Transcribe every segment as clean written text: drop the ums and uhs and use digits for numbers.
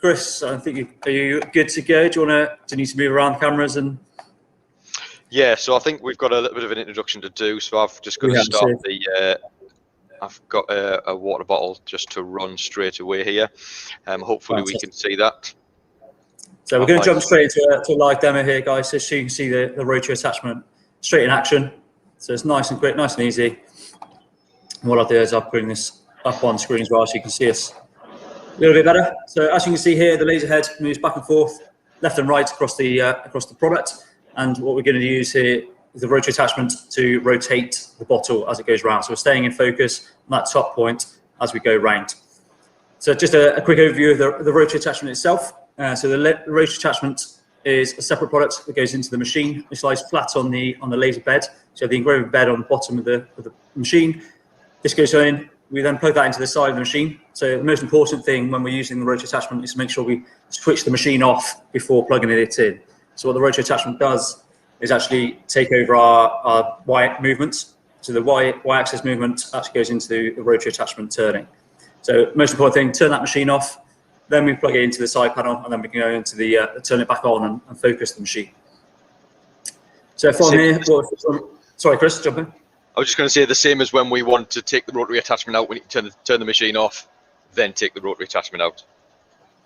Chris, I think are you good to go? Do you need to move around cameras and? Yeah, so I think we've got a little bit of an introduction to do. So I've just got to start I've got a water bottle just to run straight away here. Hopefully we can see that. So we're going to jump straight into a live demo here, guys. So you can see the rotary attachment straight in action. So it's nice and quick, nice and easy. And what I'll do is I'll bring this up on screen as well so you can see us a little bit better. So as you can see here, the laser head moves back and forth, left and right across the product. And what we're going to use here is the rotary attachment to rotate the bottle as it goes round. So we're staying in focus on that top point as we go round. So just a quick overview of the rotary attachment itself. So the rotary attachment is a separate product that goes into the machine. It slides flat on the laser bed. So the engraving bed on the bottom of the machine. This goes in. We then plug that into the side of the machine. So the most important thing when we're using the rotary attachment is to make sure we switch the machine off before plugging it in. So what the rotary attachment does is actually take over our Y movements. So the Y-axis movement actually goes into the rotary attachment turning. So most important thing, turn that machine off. Then we plug it into the side panel, and then we can go into turn it back on and focus the machine. So from here, sorry, Chris, jump in. I was just going to say the same as when we want to take the rotary attachment out. We need to turn the machine off, then take the rotary attachment out.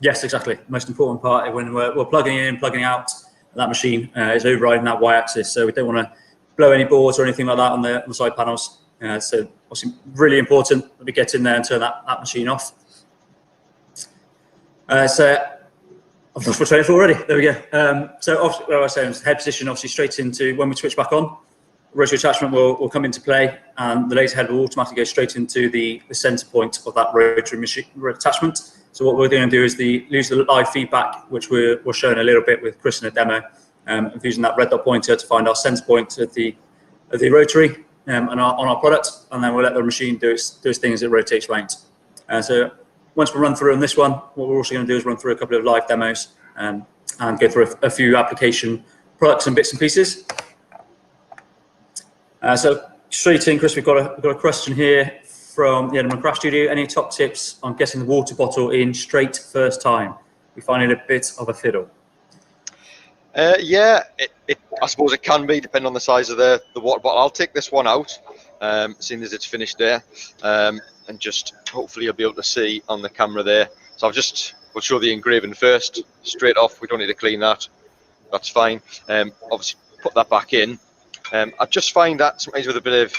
Yes, exactly. Most important part when we're plugging in, plugging out, that machine is overriding that Y-axis. So we don't want to blow any boards or anything like that on the side panels. So obviously really important that we get in there and turn that machine off. So I've lost my train of thought already. There we go. So obviously, what I was saying is head position obviously straight into when we switch back on. Rotary attachment will come into play, and the laser head will automatically go straight into the center point of that rotary machine attachment. So what we're going to do is use the live feedback, which we're showing a little bit with Chris in a demo, of using that red dot pointer to find our center point of the rotary on our product, and then we'll let the machine do its thing as it rotates around. So once we run through on this one, what we're also going to do is run through a couple of live demos and go through a few application products and bits and pieces. So straight in, Chris, we've got a question here from the Edinburgh Craft Studio. Any top tips on getting the water bottle in straight first time? We find it a bit of a fiddle. Yeah, I suppose it can be, depending on the size of the water bottle. I'll take this one out, seeing as it's finished there, and just hopefully you'll be able to see on the camera there. So we'll show the engraving first, straight off. We don't need to clean that. That's fine. Obviously, put that back in. I just find that sometimes with a bit of,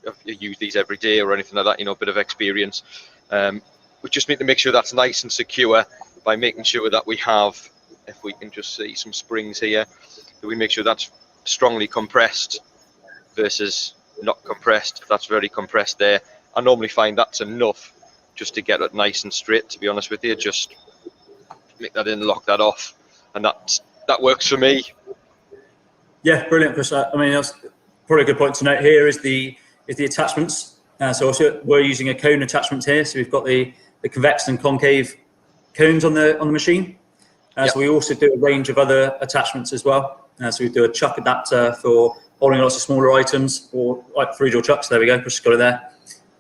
if you use these every day or anything like that, a bit of experience, we just need to make sure that's nice and secure by making sure that we have, if we can just see some springs here, that we make sure that's strongly compressed versus not compressed. If that's very compressed there, I normally find that's enough just to get it nice and straight, to be honest with you. Just make that in, lock that off, and that works for me. Yeah, brilliant, Chris. I mean, that's probably a good point to note here is the attachments. So also we're using a cone attachment here. So we've got the convex and concave cones on the machine. Yep. So we also do a range of other attachments as well. So we do a chuck adapter for holding lots of smaller items, or like 3-jaw chucks. There we go, Chris got it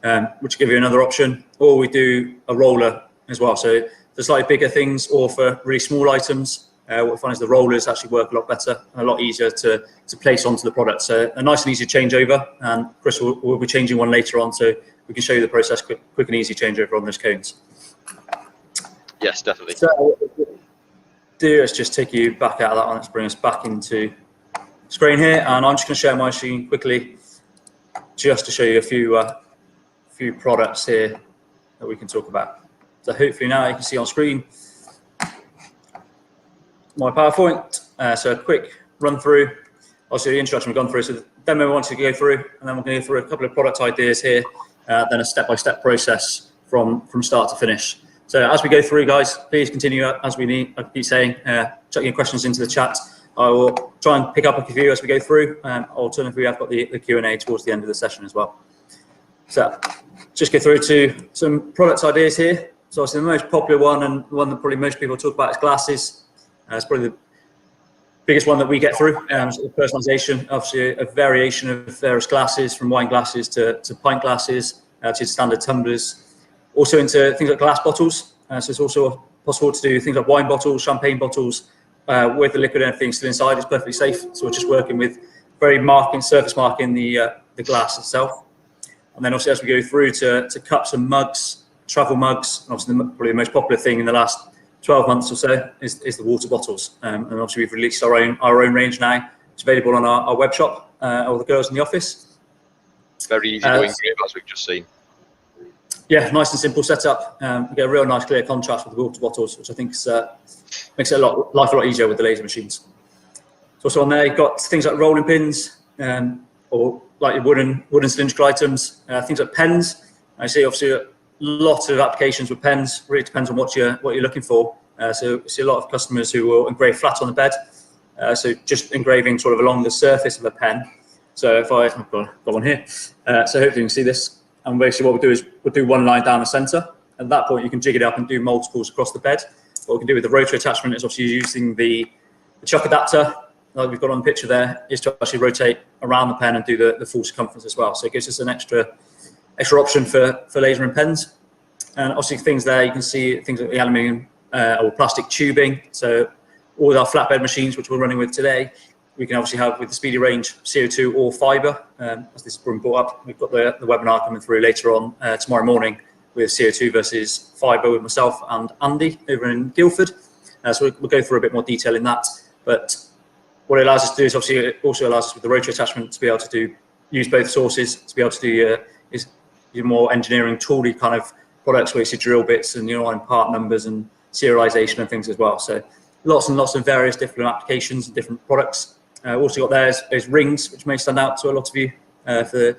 there, which give you another option. Or we do a roller as well. So for slightly bigger things or for really small items, what we find is the rollers actually work a lot better and a lot easier to place onto the product. So a nice and easy changeover, and Chris will be changing one later on, so we can show you the process, quick and easy changeover on those cones. Yes, definitely. So what we'll do is just take you back out of that one. Let's bring us back into screen here, and I'm just going to share my screen quickly just to show you a few products here that we can talk about. So hopefully now you can see on screen my PowerPoint. So a quick run through. Also the introduction we've gone through. So the demo we wanted to go through, and then we're going to go through a couple of product ideas here, then a step-by-step process from start to finish. So as we go through, guys, please continue as we need. I keep saying, chuck your questions into the chat. I will try and pick up a few as we go through. Alternatively, we have got the Q&A towards the end of the session as well. So just go through to some product ideas here. So obviously the most popular one, and the one that probably most people talk about, is glasses. It's probably the biggest one that we get through. So personalization, obviously a variation of various glasses, from wine glasses to pint glasses, to standard tumblers. Also into things like glass bottles. So it's also possible to do things like wine bottles, champagne bottles, with the liquid and everything still inside. It's perfectly safe. So we're just working with very surface marking the glass itself. And then obviously as we go through to cups and mugs, travel mugs, and obviously probably the most popular thing in the last 12 months or so is the water bottles. And obviously we've released our own range now. It's available on our web shop, all the girls in the office. Very easy to engrave, as we've just seen. Yeah, nice and simple setup. We get a real nice clear contrast with the water bottles, which I think makes it life a lot easier with the laser machines. So also on there, you've got things like rolling pins, or like your wooden cylindrical items, things like pens. I see obviously a lot of applications with pens. Really depends on what you're looking for. So I see a lot of customers who will engrave flat on the bed. So just engraving sort of along the surface of a pen. So if I've got one here. So hopefully you can see this. And basically what we'll do is we'll do one line down the center. At that point, you can jig it up and do multiples across the bed. What we can do with the rotary attachment is obviously using the chuck adapter, like we've got on the picture there, is to actually rotate around the pen and do the full circumference as well. So it gives us an extra option for lasering pens. And obviously things there, you can see things like the aluminium or plastic tubing. So all our flatbed machines, which we're running with today, we can obviously have with the speedy range CO2 or fibre. As this has been brought up, we've got the webinar coming through later on tomorrow morning with CO2 versus fibre with myself and Andy over in Guildford. So we'll go through a bit more detail in that. But what it allows us to do is obviously it also allows us with the rotary attachment to be able to use both sources, to be able to do your more engineering tooly kind of products where you see drill bits and and part numbers and serialization and things as well. So lots and lots of various different applications and different products. Also got there is rings, which may stand out to a lot of you for the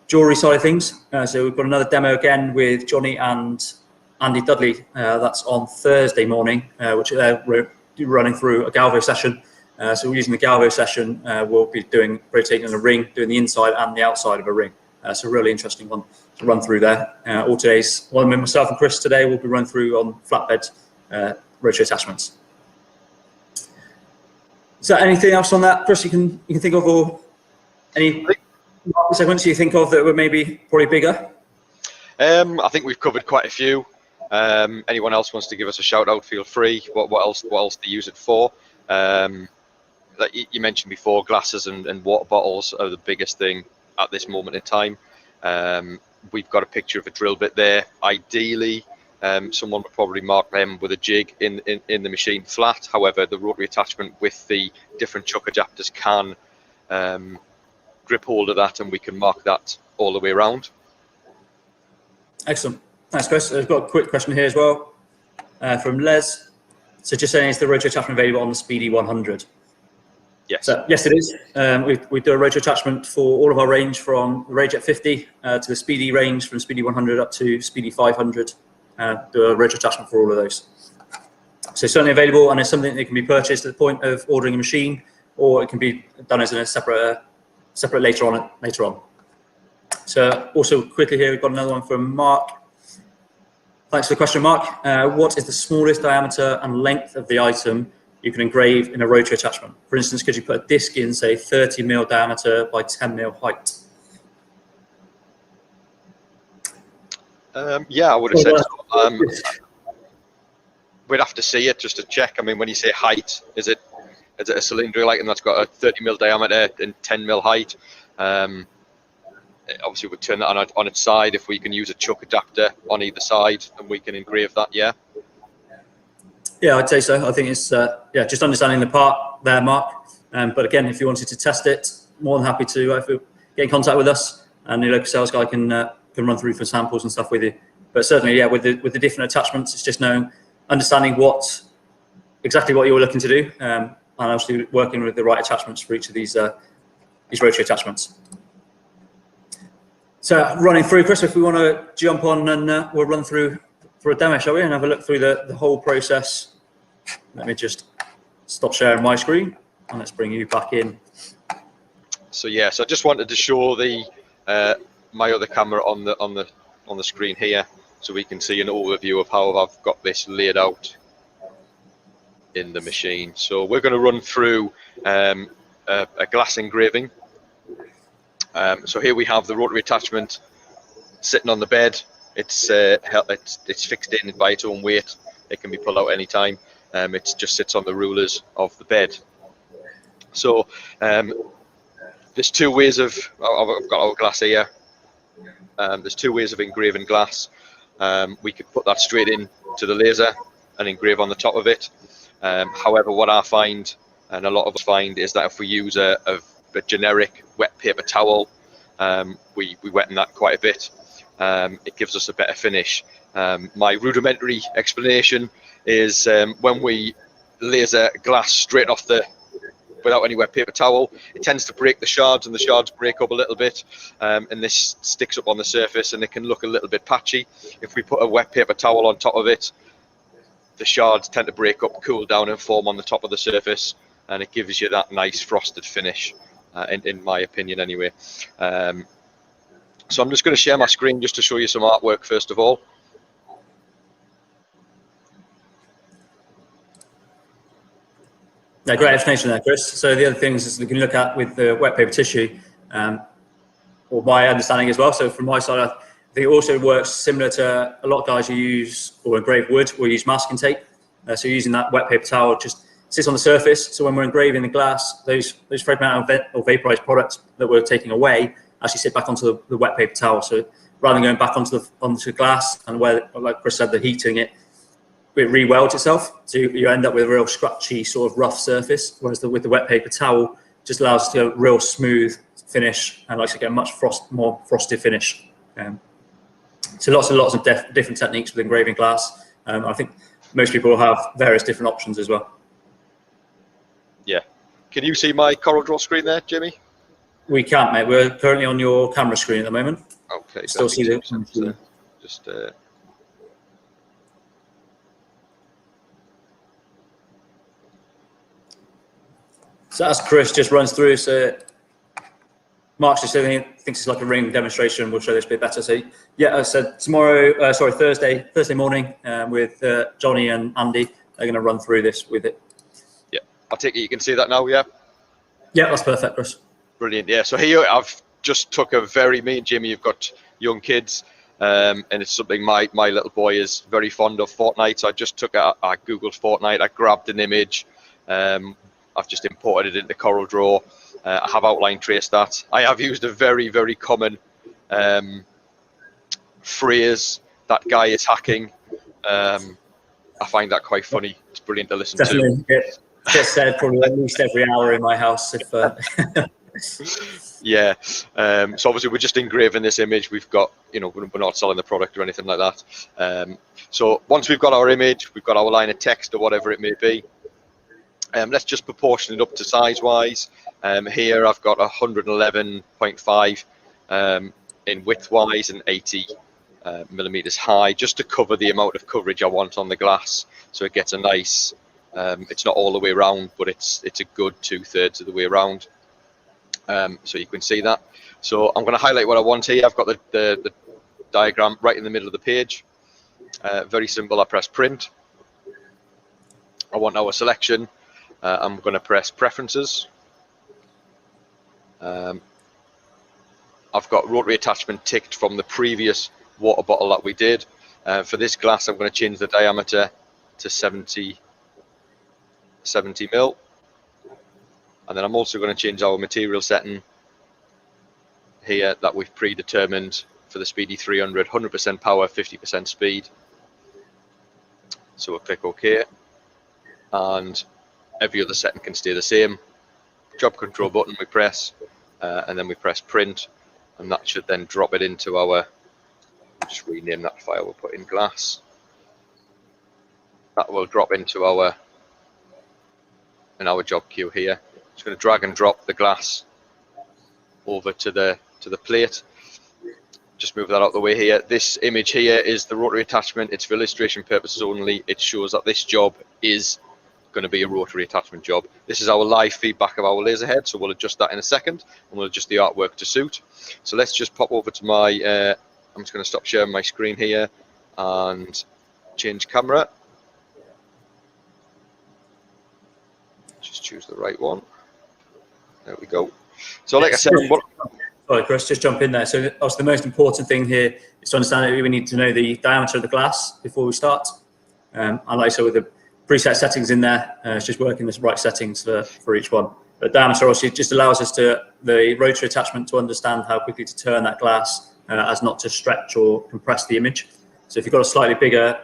jewellery side of things. So we've got another demo again with Johnny and Andy Dudley. That's on Thursday morning, which they're running through a Galvo session. So we're using the Galvo session. We'll be rotating a ring, doing the inside and the outside of a ring. So a really interesting one to run through there. All today's, myself and Chris today will be run through on flatbed rotary attachments. Is there anything else on that, Chris, you can think of, or any segments you think of that were maybe probably bigger? I think we've covered quite a few. Anyone else wants to give us a shout out, feel free. What else to use it for? Like you mentioned before, glasses and water bottles are the biggest thing at this moment in time. We've got a picture of a drill bit there. Ideally, someone would probably mark them with a jig in the machine flat. However, the rotary attachment with the different chuck adapters can grip hold of that, and we can mark that all the way around. Excellent. Thanks, Chris. I've got a quick question here as well from Les. So just saying, is the rotary attachment available on the Speedy 100? Yes. So, yes, it is. We do a rotary attachment for all of our range, from the Range at 50 to the Speedy range, from Speedy 100 up to Speedy 500. Do a rotary attachment for all of those. So it's certainly available, and it's something that can be purchased at the point of ordering a machine, or it can be done as a separate later on. So also quickly here, we've got another one from Mark. Thanks for the question, Mark. What is the smallest diameter and length of the item you can engrave in a rotary attachment? For instance, could you put a disc in, say, 30 mil diameter by 10 mil height? Yeah, I would have said so. We'd have to see it just to check. I mean, when you say height, is it a cylindrical item that's got a 30 mil diameter and 10 mil height? Obviously, we'd turn that on its side. If we can use a chuck adapter on either side, and we can engrave that, yeah. Yeah, I'd say so. I think it's just understanding the part there, Mark. But again, if you wanted to test it, more than happy to get in contact with us, and the local sales guy can run through for samples and stuff with you. But certainly, yeah, with the different attachments, it's just understanding exactly what you're looking to do, and obviously working with the right attachments for each of these rotary attachments. So running through, Chris, if we want to jump on and we'll run through for a demo, shall we, and have a look through the whole process. Let me just stop sharing my screen, and let's bring you back in. So yeah, so I just wanted to show the my other camera on the screen here, so we can see an overview of how I've got this laid out in the machine. So we're going to run through a glass engraving. So here we have the rotary attachment sitting on the bed it's fixed in by its own weight. It can be pulled out any time. It just sits on the rulers of the bed. So there's two ways of, I've got our glass here. There's two ways of engraving glass. We could put that straight in to the laser and engrave on the top of it. However, what I find, and a lot of us find, is that if we use a generic wet paper towel, we wetten that quite a bit. It gives us a better finish. My rudimentary explanation is when we laser glass straight off without any wet paper towel, it tends to break the shards, and the shards break up a little bit, and this sticks up on the surface and it can look a little bit patchy. If we put a wet paper towel on top of it, the shards tend to break up, cool down and form on the top of the surface, and it gives you that nice frosted finish, in my opinion anyway. So I'm just going to share my screen just to show you some artwork first of all. No, great explanation there, Chris. So the other things is we can look at with the wet paper tissue, or my understanding as well. So from my side, I think it also works similar to a lot of guys who use or engrave wood or use masking tape. So using that wet paper towel just sits on the surface. So when we're engraving the glass, those fragmented or vaporized products that we're taking away actually sit back onto the wet paper towel. So rather than going back onto the glass, and where, like Chris said, the heating it re-welds itself, so you end up with a real scratchy sort of rough surface, whereas with the wet paper towel just allows us to get a real smooth finish and like to get a much more frosted finish. So lots and lots of different techniques with engraving glass. I think most people will have various different options as well. Yeah. Can you see my CorelDRAW screen there, Jimmy? We can't, mate. We're currently on your camera screen at the moment. Okay. Still see the just So as Chris just runs through, so Mark's just saying he thinks it's like a ring demonstration. We'll show this a bit better. So yeah, I said tomorrow, Thursday morning, with Johnny and Andy, they're going to run through this with it. Yeah, I'll take it. You can see that now, yeah? Yeah, that's perfect, Chris. Brilliant. Yeah. So here I've just took me and Jimmy, you've got young kids, and it's something my little boy is very fond of, Fortnite. So I just took I Googled Fortnite, I grabbed an image. I've just imported it into CorelDRAW. I have outline traced that. I have used a very, very common phrase, "that guy is hacking." I find that quite funny. It's brilliant to listen to. Gets said probably at least every hour in my house. If yeah. So obviously we're just engraving this image. We've got, we're not selling the product or anything like that. So once we've got our image, we've got our line of text or whatever it may be. Let's just proportion it up to size-wise. Here I've got 111.5 in width-wise and 80 millimeters high, just to cover the amount of coverage I want on the glass, so it gets a nice. It's not all the way around, but it's a good 2/3 of the way around. So you can see that. So I'm going to highlight what I want here. I've got the diagram right in the middle of the page. Very simple. I press print. I want our selection. I'm going to press preferences. I've got rotary attachment ticked from the previous water bottle that we did. For this glass, I'm going to change the diameter to 70 mil. And then I'm also going to change our material setting here that we've predetermined for the Speedy 300, 100% power, 50% speed. So we'll click OK. And every other setting can stay the same. Job control button we press, and then we press print, and that should then drop it into our, just rename that file, we'll put in glass. That will drop into our job queue here. Just going to drag and drop the glass over to the plate. Just move that out of the way here. This image here is the rotary attachment. It's for illustration purposes only. It shows that this job is going to be a rotary attachment job. This is our live feedback of our laser head, so we'll adjust that in a second, and we'll adjust the artwork to suit. So let's just pop over to my, I'm just going to stop sharing my screen here and change camera. Just choose the right one. There we go. So like I said, Sorry, Chris, just jump in there. So obviously the most important thing here is to understand that we need to know the diameter of the glass before we start. And like I said, with the preset settings in there, it's just working the right settings for each one. But diameter obviously just allows us the rotary attachment to understand how quickly to turn that glass as not to stretch or compress the image. So if you've got a slightly bigger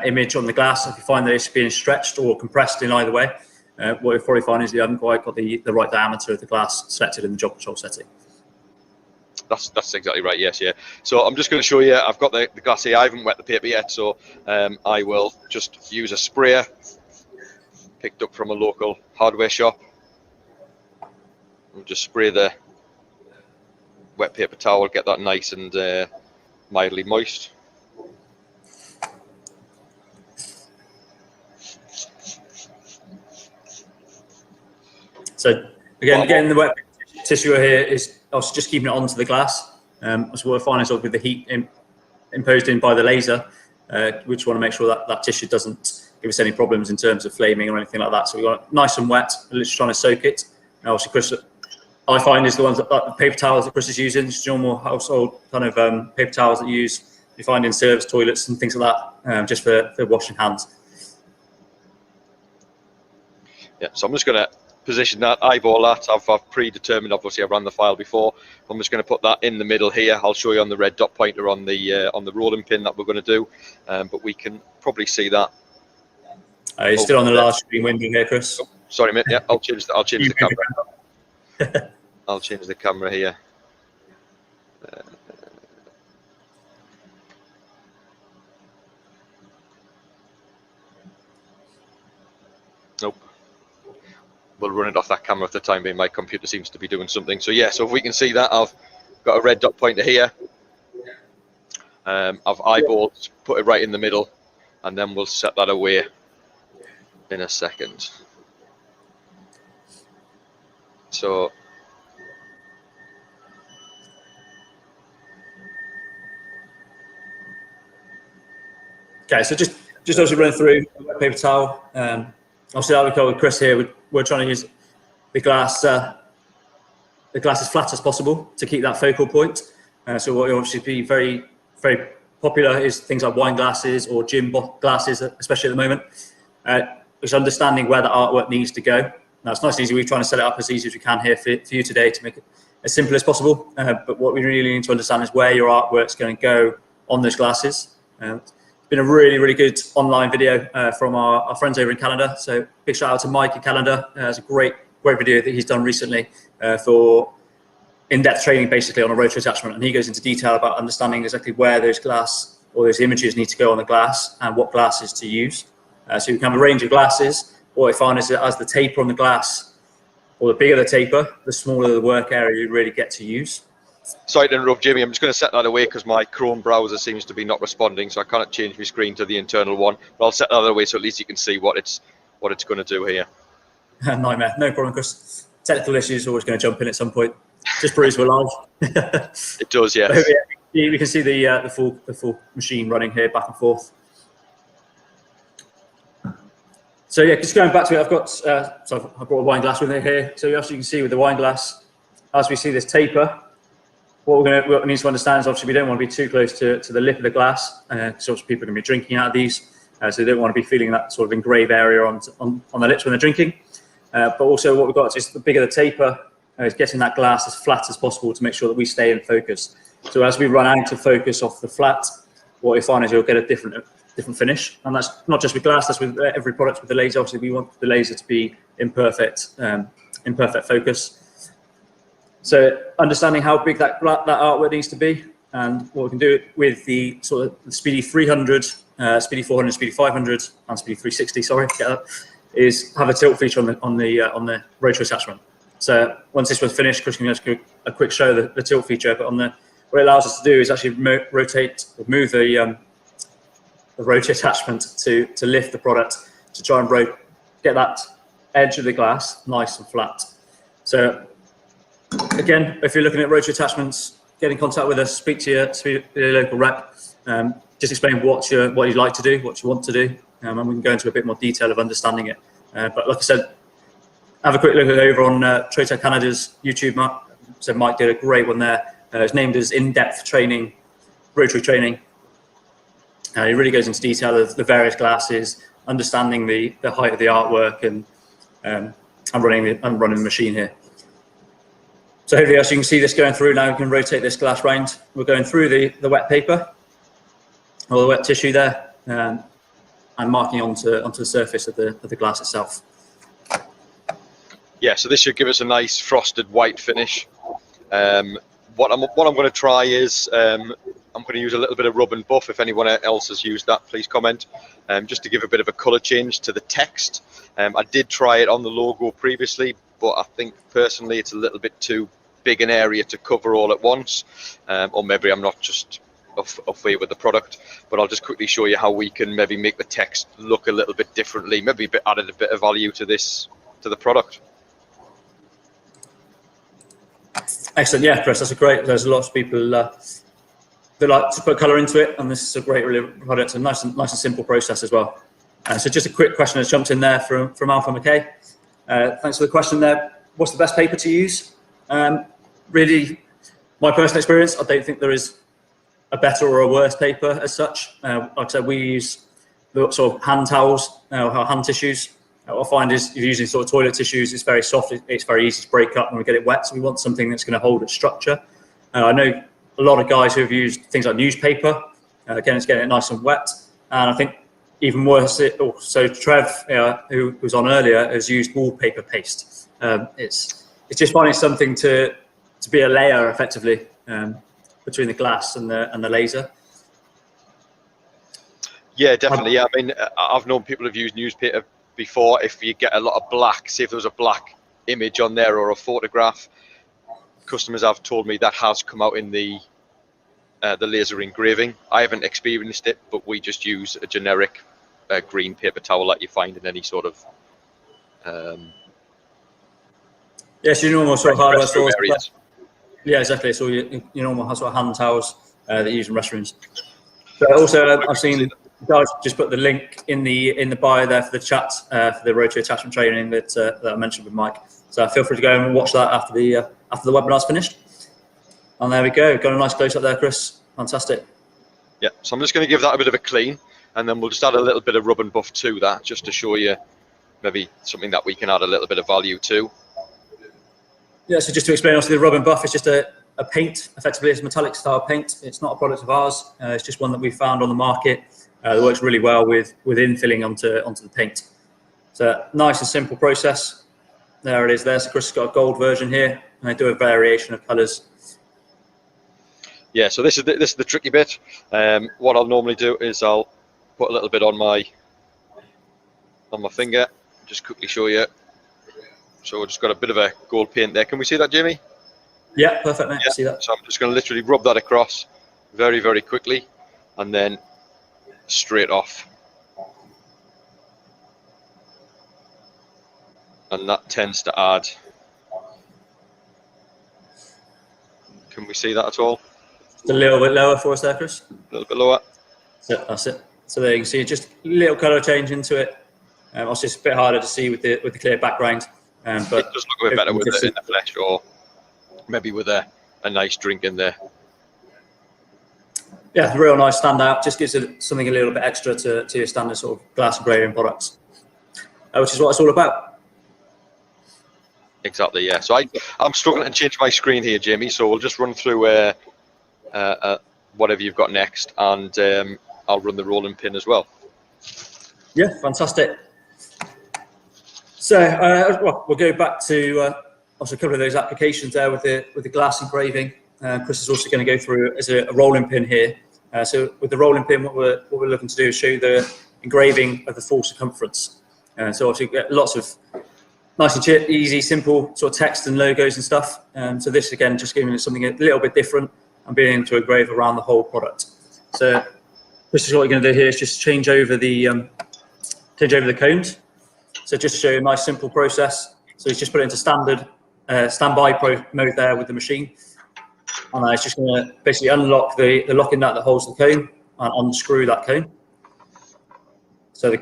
image on the glass, if you find that it's being stretched or compressed in either way, what you'll probably find is you haven't quite got the right diameter of the glass selected in the job control setting. That's exactly right. Yes, yeah. So I'm just going to show you. I've got the glass here. I haven't wet the paper yet, so I will just use a sprayer picked up from a local hardware shop. We'll just spray the wet paper towel, get that nice and mildly moist. So again, the wet tissue here is also just keeping it onto the glass. So what we're finding is with the heat imposed in by the laser, we just want to make sure that that tissue doesn't give us any problems in terms of flaming or anything like that. So we want it nice and wet, we're literally trying to soak it. And obviously, Chris, I find is the ones that, like the paper towels that Chris is using, just normal household kind of paper towels that you find in service toilets and things like that, just for washing hands. Yeah, so I'm just going to position that, eyeball that. I've predetermined, obviously I've run the file before. I'm just going to put that in the middle here. I'll show you on the red dot pointer on the rolling pin that we're going to do, but we can probably see that. You're still on the large screen window here, Chris. Oh, sorry, mate. Yeah, I'll change the camera. I'll change the camera here. Nope. We'll run it off that camera for the time being. My computer seems to be doing something. So yeah, so if we can see that, I've got a red dot pointer here. I've eyeballed, put it right in the middle, and then we'll set that away in a second. So okay, so just obviously run through a paper towel. Obviously, like we covered with Chris here, we're trying to use the glass as flat as possible to keep that focal point. So what will obviously be very, very popular is things like wine glasses or gym glasses, especially at the moment. It's understanding where the artwork needs to go. Now, it's nice and easy. We're trying to set it up as easy as we can here for you today to make it as simple as possible. But what we really need to understand is where your artwork's going to go on those glasses. It's been a really, really good online video from our friends over in Canada. So big shout out to Mike in Canada. It's a great video that he's done recently for in-depth training, basically on a rotary attachment. And he goes into detail about understanding exactly where those glass or those images need to go on the glass and what glasses to use. So you can have a range of glasses. What I find is that as the taper on the glass, or the bigger the taper, the smaller the work area you really get to use. sorry to interrupt, Jamie. I'm just going to set that away because my Chrome browser seems to be not responding, so I can't change my screen to the internal one. But I'll set that away so at least you can see what it's going to do here. Nightmare. No problem, Chris. Technical issues always going to jump in at some point. Just proves we're live. It does, yes. But yeah, we can see the full machine running here back and forth. So yeah, just going back to it, I've got so I brought a wine glass with me here. So as you can see with the wine glass, as we see this taper, what we need to understand is obviously we don't want to be too close to the lip of the glass, because obviously people are going to be drinking out of these, so they don't want to be feeling that sort of engraved area on the lips when they're drinking. But also what we've got is the bigger the taper, is getting that glass as flat as possible to make sure that we stay in focus. So as we run out of focus off the flat, what you find is you'll get a different finish, and that's not just with glass, that's with every product with the laser. Obviously we want the laser to be in perfect focus. So understanding how big that artwork needs to be, and what we can do with the sort of the Speedy 300, Speedy 400, Speedy 500, and Speedy 360, sorry, get that, is have a tilt feature on the rotary attachment. So once this was finished, Chris can just give a quick show of the tilt feature, but what it allows us to do is actually move the rotary attachment to lift the product to try and get that edge of the glass nice and flat. So again, if you're looking at rotary attachments, get in contact with us, speak to your local rep, just explain what you'd like to do, what you want to do, and we can go into a bit more detail of understanding it. But like I said, have a quick look over on Trotec Canada's YouTube So Mike did a great one there. It's named as in-depth training, rotary training. He really goes into detail of the various glasses, understanding the height of the artwork, and I'm running the machine here. So hopefully, as you can see this going through now, we can rotate this glass round. We're going through the wet paper, or the wet tissue there, and marking onto the surface of the glass itself. Yeah, so this should give us a nice frosted white finish. What I'm going to try is I'm going to use a little bit of rub and buff. If anyone else has used that, please comment. Just to give a bit of a colour change to the text. I did try it on the logo previously, but I think personally it's a little bit too big an area to cover all at once, or maybe I'm not just off way with the product. But I'll just quickly show you how we can maybe make the text look a little bit differently, maybe added a bit of value to the product. Excellent, yeah, Chris, that's a great. There's lots of people that like to put colour into it, and this is a great product, a nice and simple process as well. So just a quick question that's jumped in there from Alpha McKay. Thanks for the question there. What's the best paper to use? Really, my personal experience, I don't think there is a better or a worse paper as such. Like I said, we use the sort of hand towels, hand tissues. What I find is if you're using sort of toilet tissues, it's very soft, it's very easy to break up when we get it wet, so we want something that's going to hold its structure. I know a lot of guys who have used things like newspaper, again, it's getting it nice and wet, and I think even worse, so Trev, who was on earlier, has used wallpaper paste. It's just finding something to be a layer effectively between the glass and the laser. Yeah, definitely. Yeah, I mean, I've known people have used newspaper before. If you get a lot of black, say if there was a black image on there or a photograph, customers have told me that has come out in the laser engraving. I haven't experienced it, but we just use a generic green paper towel that you find in any sort of yes, your normal sort of hardware stores. Yeah, exactly. So your normal sort of hand towels that you use in restrooms. But also, I've seen guys just put the link in the bio there for the chat for the rotary attachment training that I mentioned with Mike. So feel free to go and watch that after the webinar's finished. And there we go. Got a nice close up there, Chris. Fantastic. Yeah. So I'm just going to give that a bit of a clean, and then we'll just add a little bit of rub and buff to that, just to show you maybe something that we can add a little bit of value to. Yeah. So just to explain, also the rub and buff is just a paint. Effectively, it's a metallic style paint. It's not a product of ours. It's just one that we found on the market. That works really well with infilling onto the paint. So nice and simple process. There it is there. So Chris has got a gold version here, and I do a variation of colours. Yeah, so this is the tricky bit. What I'll normally do is I'll put a little bit on my finger, just quickly show you. So we've just got a bit of a gold paint there. Can we see that, Jamie? Yeah, perfect, mate. Yeah. See that. So I'm just going to literally rub that across very, very quickly, and then straight off. And that tends to add. Can we see that at all? Just a little bit lower for us there, Chris. A little bit lower. So that's it. So there you can see just a little colour change into it. Obviously, it's a bit harder to see with the clear background. But it does look a bit better with it in the flesh, or maybe with a nice drink in there. Yeah, real nice standout. Just gives it something a little bit extra to your standard sort of glass engraving products, which is what it's all about. Exactly, yeah. So I'm struggling to change my screen here, Jamie. So we'll just run through whatever you've got next, and I'll run the rolling pin as well. Yeah, fantastic. So well, we'll go back to also a couple of those applications there with the glass engraving. Chris is also going to go through as a rolling pin here. So with the rolling pin, what we're looking to do is show the engraving of the full circumference. So obviously get lots of nice and easy, simple sort of text and logos and stuff. So this again, just giving it something a little bit different and being able to engrave around the whole product. So this is what we're going to do here is just change over the cones. So just to show you a nice simple process. So he's just put it into standard standby mode there with the machine. And it's just going to basically unlock the locking nut that holds the cone and unscrew that cone. So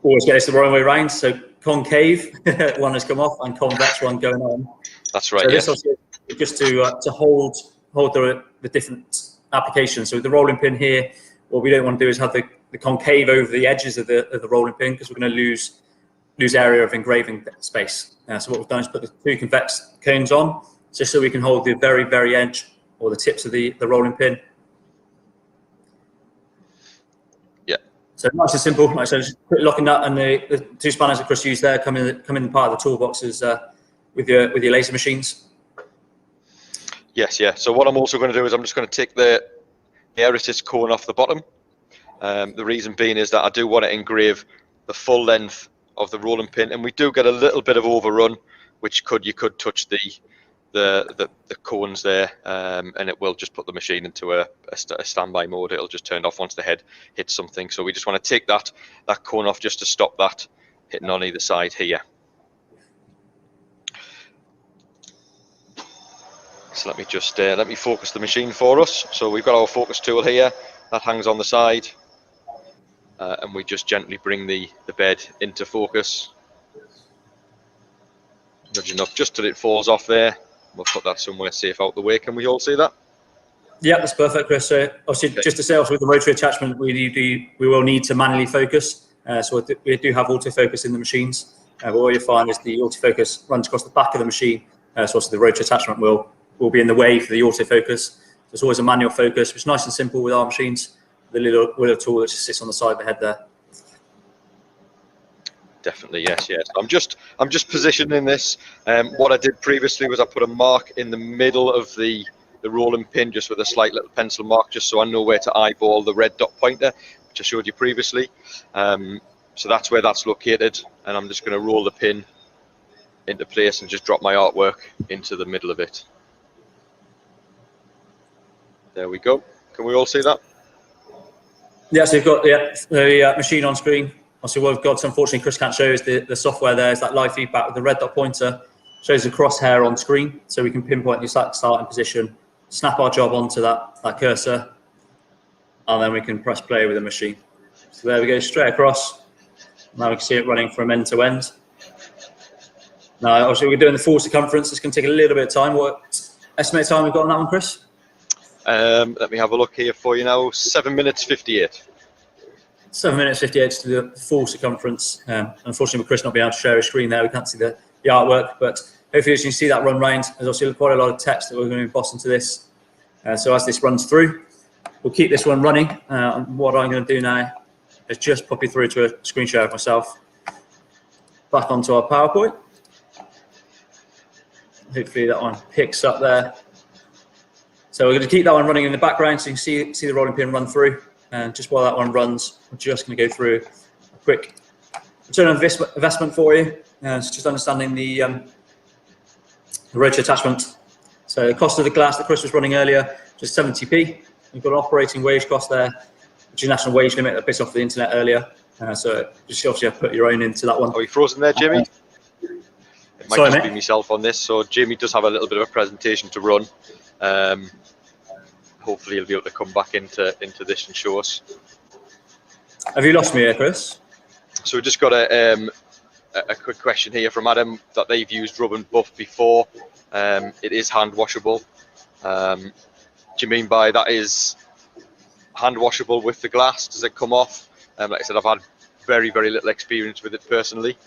always get it the wrong way around. So concave one has come off and convex one going on. That's right. So yes. this just to hold the different applications. So with the rolling pin here, what we don't want to do is have the concave over the edges of the rolling pin, because we're going to lose area of engraving space. So what we've done is put the two convex cones on, just so we can hold the very edge or the tips of the rolling pin. Yeah. So nice and simple. Like I said, just quick locking nut, and the two spanners that Chris used there come in part of the toolboxes with your laser machines. Yes, yeah. So what I'm also going to do is I'm just going to take the air assist cone off the bottom. The reason being is that I do want to engrave the full length of the rolling pin, and we do get a little bit of overrun, which you could touch the cones there, and it will just put the machine into a standby mode. It'll just turn off once the head hits something. So we just want to take that cone off just to stop that hitting on either side here. So let me just let me focus the machine for us. So we've got our focus tool here that hangs on the side, and we just gently bring the bed into focus, nudging up just till it falls off there. We'll put that somewhere safe out the way. Can we all see that? Yeah, that's perfect, Chris. So obviously, just to say, also with the rotary attachment, we will need to manually focus. So we do have autofocus in the machines. But what you'll find is the autofocus runs across the back of the machine. So also the rotary attachment will be in the way for the autofocus. So it's always a manual focus, which is nice and simple with our machines. The little tool that just sits on the side of the head there. Definitely, yes. I'm just positioning this. What I did previously was I put a mark in the middle of the rolling pin, just with a slight little pencil mark, just so I know where to eyeball the red dot pointer, which I showed you previously. So that's where that's located, and I'm just going to roll the pin into place and just drop my artwork into the middle of it. There we go. Can we all see that? Yeah, so you've got the machine on screen. Obviously, what we've got, unfortunately, Chris can't show is the software there is that live feedback with the red dot pointer, shows the crosshair on screen, so we can pinpoint your starting position, snap our job onto that cursor, and then we can press play with the machine. So there we go, straight across. Now we can see it running from end to end. Now, obviously, we're doing the full circumference. It's going to take a little bit of time. What estimated time we've got on that one, Chris? Let me have a look here for you now. 7 minutes 58. 7 minutes 58 to do the full circumference. Unfortunately, with Chris not being able to share his screen there, we can't see the artwork, but hopefully as you can see that run round, there's also quite a lot of text that we're going to emboss into this. So as this runs through, we'll keep this one running. And what I'm going to do now is just pop it through to a screen share of myself, back onto our PowerPoint. Hopefully that one picks up there. So we're going to keep that one running in the background so you can see the rolling pin run through. And just while that one runs, we're just going to go through a quick return on investment for you. It's just understanding the rotary attachment. So the cost of the glass that Chris was running earlier, just 70p. We've got an operating wage cost there, which is national wage limit that bits off the internet earlier. So just obviously have to put your own into that one. Are we frozen there, Jamie? It might Sorry, just mate. be myself on this. So Jamie does have a little bit of a presentation to run. Hopefully he'll be able to come back into this and show us. Have you lost me here, Chris? So we just got a quick question here from Adam that they've used rub and buff before. It is hand washable. Do you mean by that is hand washable with the glass? Does it come off? Like I said, I've had very little experience with it personally.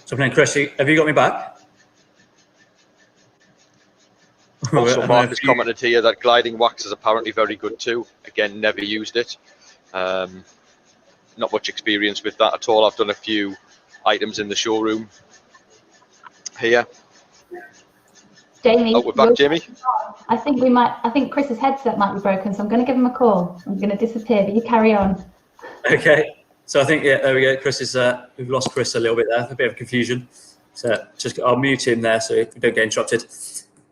So, Chris, have you got me back? Also, Mark has commented here that gliding wax is apparently very good too. Again, never used it. Not much experience with that at all. I've done a few items in the showroom here. Jamie, oh, we're back, Jamie. I think Chris's headset might be broken, so I'm going to give him a call. I'm going to disappear, but you carry on. Okay. So I think, yeah, there we go. Chris is, we've lost Chris a little bit there, a bit of confusion. So just, I'll mute him there so we don't get interrupted.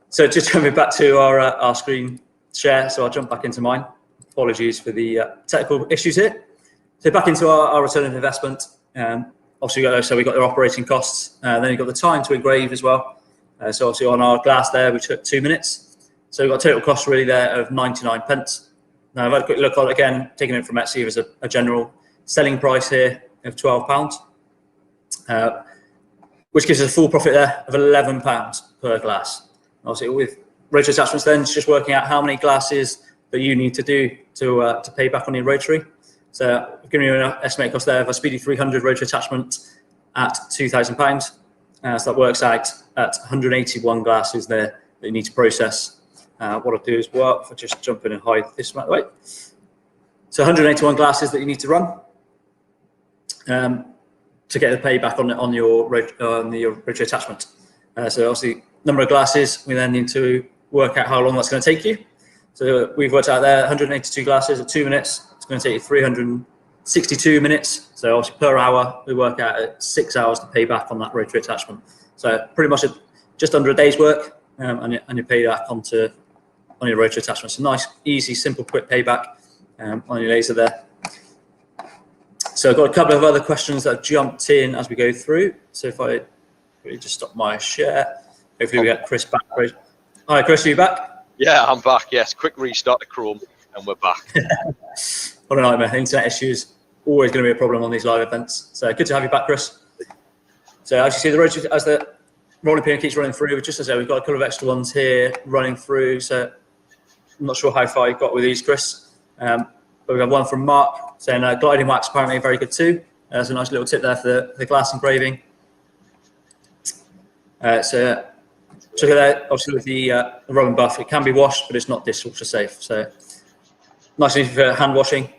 So just coming back to our screen share. So I'll jump back into mine. Apologies for the technical issues here. So back into our return on investment. Obviously, we've got their operating costs. Then you've got the time to engrave as well. So obviously on our glass there, we took 2 minutes. So we've got total cost really there of 99 pence. Now I've had a quick look on, again, taking it from Etsy as a general selling price here of £12. which gives us a full profit there of £11 per glass. Obviously, with rotary attachments, then it's just working out how many glasses that you need to do to pay back on your rotary. So I've given you an estimated cost there of a Speedy 300 rotary attachment at £2,000. So that works out at 181 glasses there that you need to process. What I'll do is, well, if I just jump in and hide this amount of the way. So 181 glasses that you need to run to get the payback on your rotary attachment. So obviously, number of glasses, we then need to work out how long that's going to take you. So we've worked out there 182 glasses at 2 minutes. It's going to take you 362 minutes. So obviously per hour, we work out at 6 hours to pay back on that rotary attachment. So pretty much just under a day's work, and you pay that on your rotary attachment. So nice, easy, simple, quick payback on your laser there. So I've got a couple of other questions that have jumped in as we go through. So if I really just stop my share, hopefully we get Chris back. Hi, Chris, are you back? Yeah, I'm back. Yes, quick restart to Chrome, and we're back. What a nightmare. Internet issues, always going to be a problem on these live events. So good to have you back, Chris. So as you see, the rotary, as the rolling pin keeps running through, just as I say, we've got a couple of extra ones here running through. So I'm not sure how far you got with these, Chris. But we've got one from Mark saying gliding wax apparently very good too. There's a nice little tip there for the glass engraving. So look at that, obviously with the rub and buff, it can be washed, but it's not dishwasher safe. So nice and easy for hand washing.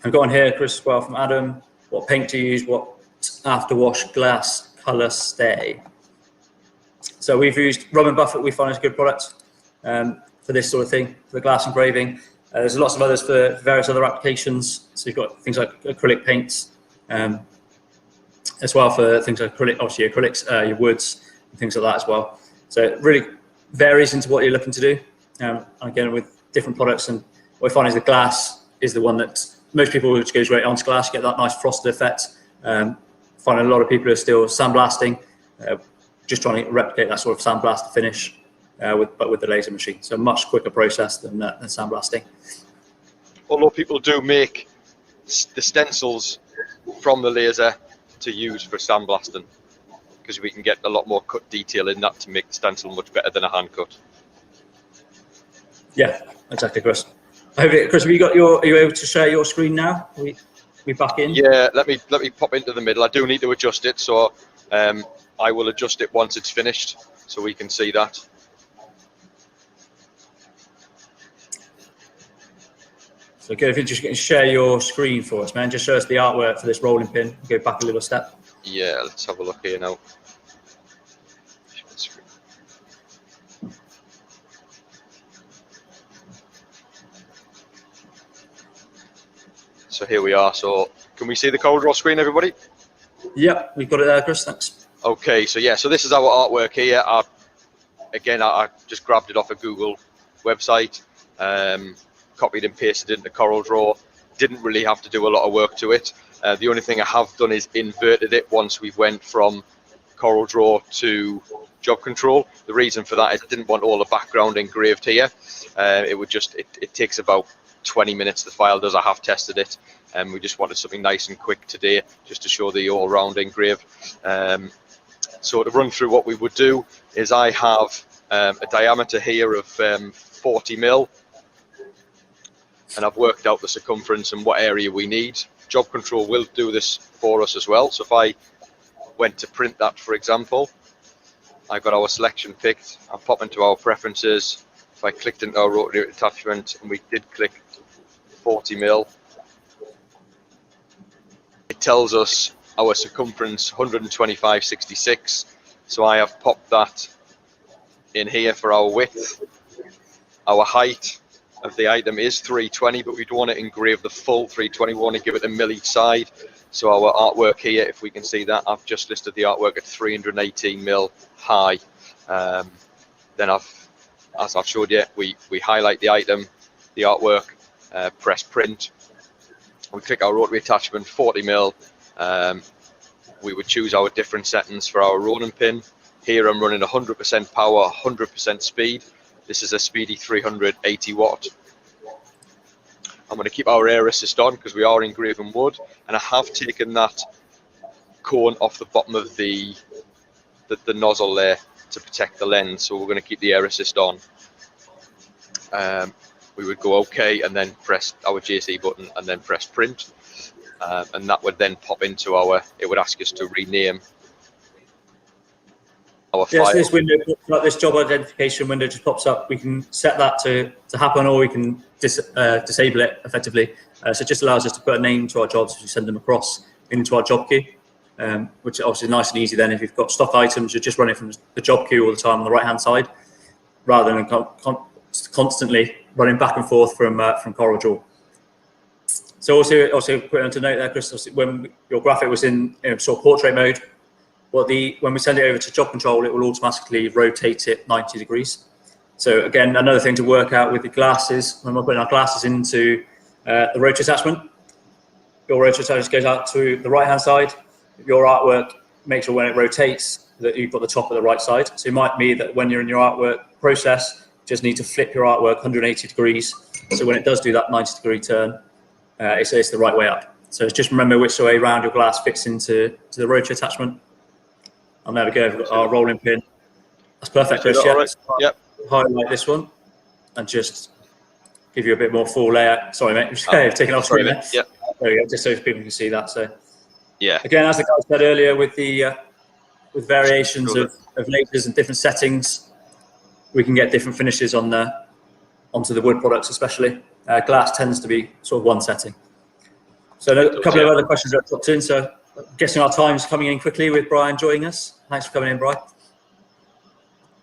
I've got on here, Chris, as well from Adam, what paint to use, what after wash glass colour stay. So we've used rub and buff that we find is a good product for this sort of thing, for the glass engraving. There's lots of others for various other applications. So you've got things like acrylic paints, as well for things like acrylic, obviously acrylics, your woods, and things like that as well. So it really varies into what you're looking to do. And again, with different products, and what I find is the glass is the one that most people, which goes right onto glass, you get that nice frosted effect. Find a lot of people are still sandblasting, just trying to replicate that sort of sandblast finish, but with the laser machine. So much quicker process than sandblasting. Although people do make the stencils from the laser to use for sandblasting, because we can get a lot more cut detail in that to make the stencil much better than a hand cut. Yeah, exactly, Chris. Chris, are you able to share your screen now? We back in? Yeah, let me pop into the middle. I do need to adjust it, so I will adjust it once it's finished, so we can see that. So good, if you just share your screen for us, man. Just show us the artwork for this rolling pin. Go back a little step. Yeah, let's have a look here now. So here we are. So can we see the CorelDRAW screen, everybody? Yep, we've got it there, Chris. Thanks. Okay, so yeah, so this is our artwork here. I just grabbed it off a Google website, copied and pasted it into CorelDRAW. Didn't really have to do a lot of work to it. The only thing I have done is inverted it once we went from CorelDRAW to job control. The reason for that is I didn't want all the background engraved here. It takes about 20 minutes, the file does. I have tested it, and we just wanted something nice and quick today, just to show the all-round engrave. So to run through what we would do is I have a diameter here of 40 mil, and I've worked out the circumference and what area we need. Job control will do this for us as well. So if I went to print that, for example, I got our selection picked. I'll pop into our preferences. If I clicked into our rotary attachment and we did click 40 mil, it tells us our circumference 125.66. So I have popped that in here for our width. Our height of the item is 320, but we don't want to engrave the full 320. We want to give it a mil each side. So our artwork here, if we can see that, I've just listed the artwork at 318 mil high. Then as I've showed you, we highlight the item, the artwork, press print. We click our rotary attachment, 40 mil. We would choose our different settings for our rolling pin. Here I'm running 100% power, 100% speed. This is a Speedy 380 watt. I'm going to keep our air assist on because we are engraving wood, and I have taken that cone off the bottom of the nozzle there to protect the lens. So we're going to keep the air assist on. We would go OK and then press our JC button and then press print. And that would then pop into our, it would ask us to rename our file. So this window, like this job identification window just pops up. We can set that to happen, or we can disable it effectively. So it just allows us to put a name to our jobs as we send them across into our job queue, which is obviously nice and easy then. If you've got stock items, you're just running from the job queue all the time on the right-hand side, rather than constantly running back and forth from Coral Draw. So also put to note there, Chris, when your graphic was in sort of portrait mode, when we send it over to job control, it will automatically rotate it 90 degrees. So again, another thing to work out with the glasses, when we're putting our glasses into the rotary attachment, your rotary attachment goes out to the right-hand side. Your artwork, make sure when it rotates that you've got the top of the right side. So it might be that when you're in your artwork process, you just need to flip your artwork 180 degrees. So when it does do that 90-degree turn, it's the right way up. So just remember which way around your glass fits into the rotary attachment. And there we go, we've got our rolling pin. That's perfect, Chris. Yeah. Right. Yep. Highlight this one and just give you a bit more full layout. Sorry, mate. I've taken off screen there. Yep. There we go, just so people can see that. So yeah. Again, as the guy said earlier, with variations of lasers and different settings, we can get different finishes onto the wood products, especially. Glass tends to be sort of one setting. So a couple of other questions that dropped in. So I'm guessing our time's coming in quickly with Brian joining us. Thanks for coming in, Brian.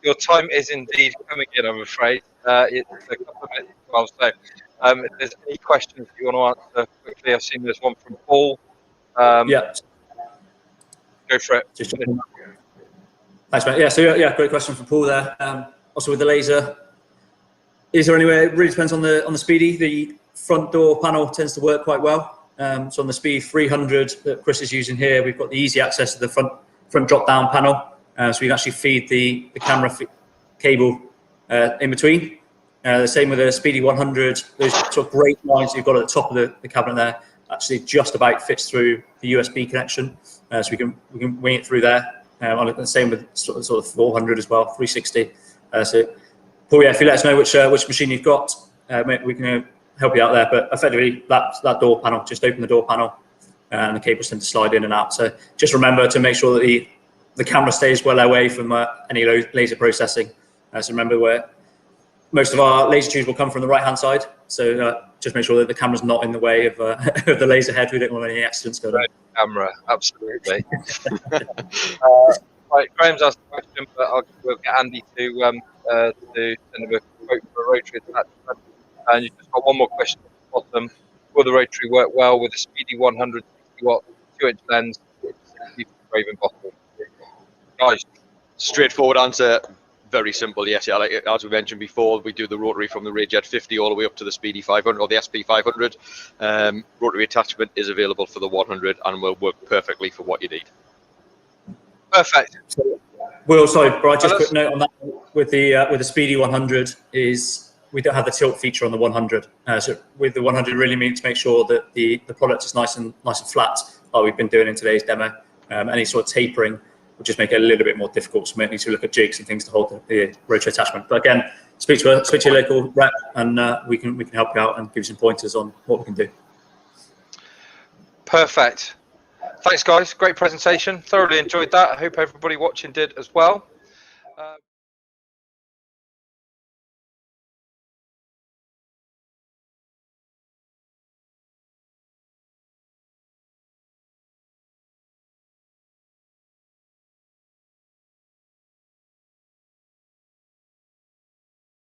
Your time is indeed coming in, I'm afraid. It's a couple of minutes as well. So if there's any questions you want to answer quickly, I've seen there's one from Paul. Yeah. Go for it. Thanks, mate. Yeah, so great question from Paul there. Also with the laser, is there anywhere? It really depends on the Speedy. The front door panel tends to work quite well. So on the Speedy 300 that Chris is using here, we've got the easy access to the front drop down panel. So you can actually feed the camera cable in between. The same with the Speedy 100. Those sort of great lines you've got at the top of the cabinet there actually just about fits through the USB connection. So we can wing it through there. The same with sort of 400 as well, 360. So Paul, if you let us know which machine you've got, we can help you out there. But effectively, that door panel, just open the door panel, and the cables tend to slide in and out. So just remember to make sure that the camera stays well away from any laser processing. So remember, where most of our laser tubes will come from the right-hand side. So just make sure that the camera's not in the way of the laser head. We don't want any accidents going on. Camera, absolutely. Right, Graham's asked a question, but we'll get Andy to send him a quote for a rotary attachment. And you've just got one more question at the bottom. Will the rotary work well with a Speedy 160 watt 2-inch lens with 60 engraving bottle? Guys, Straightforward answer. Very simple, yes. Yeah, as we mentioned before, we do the rotary from the Rayjet 50 all the way up to the Speedy 500 or the SP 500. Rotary attachment is available for the 100 and will work perfectly for what you need. Perfect. Will, sorry, Brian, just a quick note on that. With the Speedy 100 is we don't have the tilt feature on the 100. So with the 100, really need to make sure that the product is nice and flat, like we've been doing in today's demo. Any sort of tapering will just make it a little bit more difficult. So we need to look at jigs and things to hold the rotary attachment. But again, speak to your local rep, and we can help you out and give you some pointers on what we can do. Perfect. Thanks, guys. Great presentation. Thoroughly enjoyed that. I hope everybody watching did as well.